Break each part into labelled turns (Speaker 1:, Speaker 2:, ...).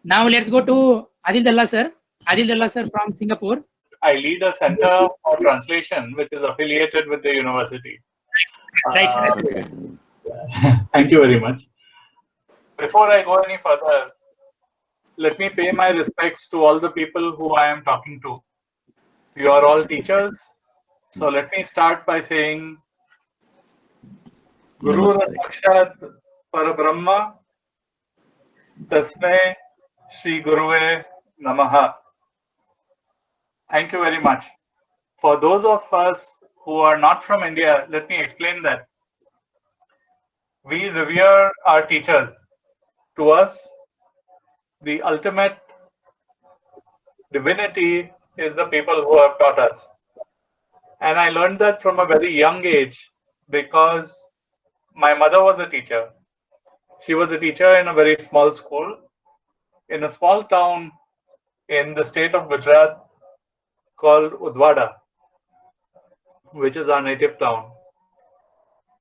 Speaker 1: Now let's go to Adil Dhalla sir. Adil Dhalla sir from Singapore.
Speaker 2: I lead a center for translation, which is affiliated with the university.
Speaker 1: Right, sir.
Speaker 3: Okay.
Speaker 2: Thank you very much. Before I go any further, let me pay my respects to all the people who I am talking to. You are all teachers. So let me start by saying Guru Sakshat Parabrahma Tasmai Shri Guruve Namaha. Thank you very much. For those of us who are not from India, let me explain that. We revere our teachers. To us, the ultimate divinity is the people who have taught us. And I learned that from a very young age because my mother was a teacher. She was a teacher in a very small school in a small town in the state of Gujarat called Udwada, which is our native town.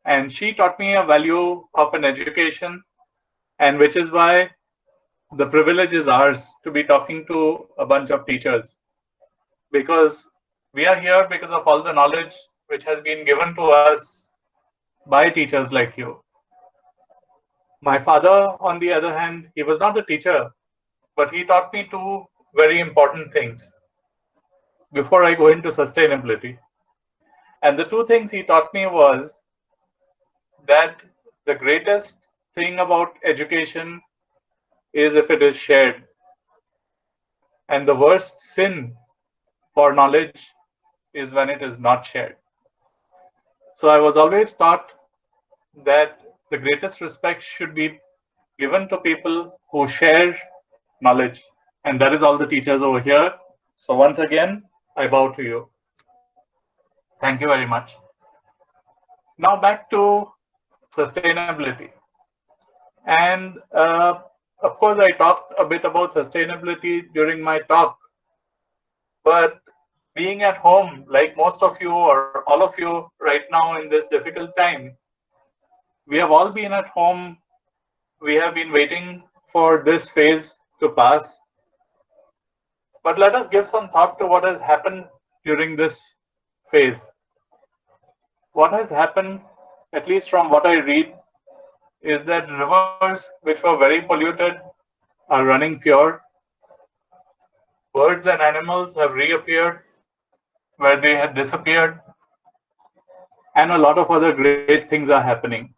Speaker 2: And she taught me a value of an education, and which is why the privilege is ours to be talking to a bunch of teachers, because we are here because of all the knowledge which has been given to us by teachers like you. My father, on the other hand, he was not a teacher, but he taught me two very important things before I go into sustainability. And the two things he taught me was that the greatest thing about education is if it is shared. And the worst sin for knowledge is when it is not shared. So I was always taught that the greatest respect should be given to people who share knowledge. And that is all the teachers over here. So once again, I bow to you. Thank you very much. Now back to sustainability. And of course, I talked a bit about sustainability during my talk. But being at home, like most of you or all of you right now in this difficult time, we have all been at home. We have been waiting for this phase to pass. But let us give some thought to what has happened during this phase. What has happened, at least from what I read, is that rivers which were very polluted are running pure. Birds and animals have reappeared where they had disappeared. And a lot of other great things are happening.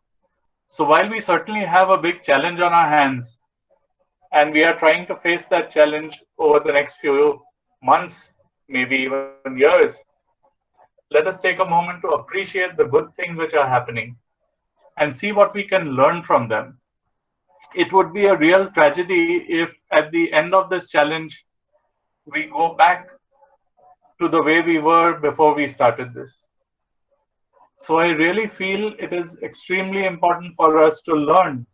Speaker 2: So while we certainly have a big challenge on our hands, and we are trying to face that challenge over the next few months, maybe even years, let us take a moment to appreciate the good things which are happening and see what we can learn from them. It would be a real tragedy if at the end of this challenge, we go back to the way we were before we started this. So I really feel it is extremely important for us to learn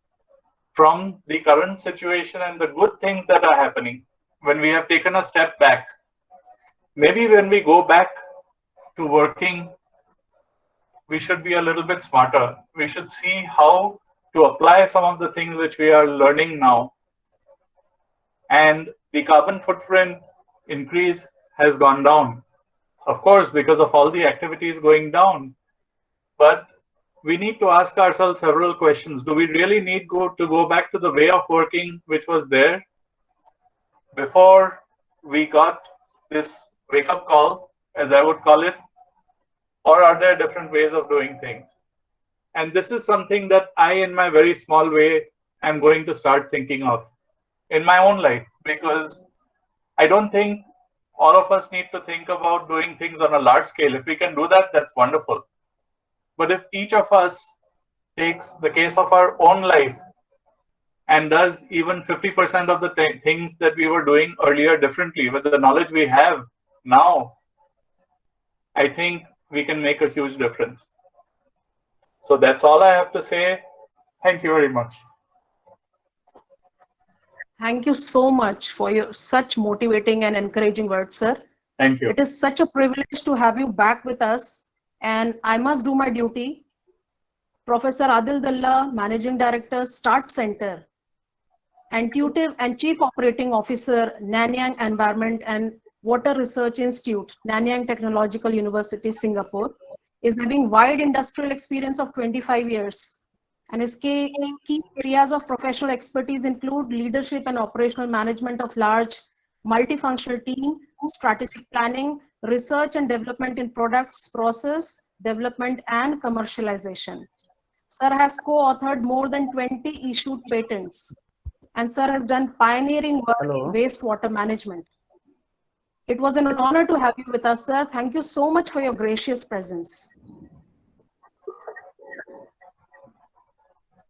Speaker 2: from the current situation and the good things that are happening when we have taken a step back. Maybe when we go back to working, we should be a little bit smarter. We should see how to apply some of the things which we are learning now. And the carbon footprint increase has gone down, of course, because of all the activities going down. But we need to ask ourselves several questions. Do we really need to go back to the way of working which was there before we got this wake-up call, as I would call it? Or are there different ways of doing things? And this is something that I, in my very small way, am going to start thinking of in my own life, because I don't think all of us need to think about doing things on a large scale. If we can do that, that's wonderful. But if each of us takes the case of our own life and does even 50% of the things that we were doing earlier differently with the knowledge we have now, I think we can make a huge difference. So that's all I have to say. Thank you very much.
Speaker 4: Thank you so much for your such motivating and encouraging words, sir.
Speaker 2: Thank you.
Speaker 4: It is such a privilege to have you back with us, and I must do my duty. Professor Adil Dhalla, Managing Director, Start Center. Intuitive and Chief Operating Officer, Nanyang Environment and Water Research Institute, Nanyang Technological University, Singapore, is having wide industrial experience of 25 years. And his key areas of professional expertise include leadership and operational management of large multifunctional team, strategic planning, research and development in products, process, development and commercialization. Sir has co-authored more than 20 issued patents, and sir has done pioneering work in wastewater management. It was an honor to have you with us, sir. Thank you so much for your gracious presence.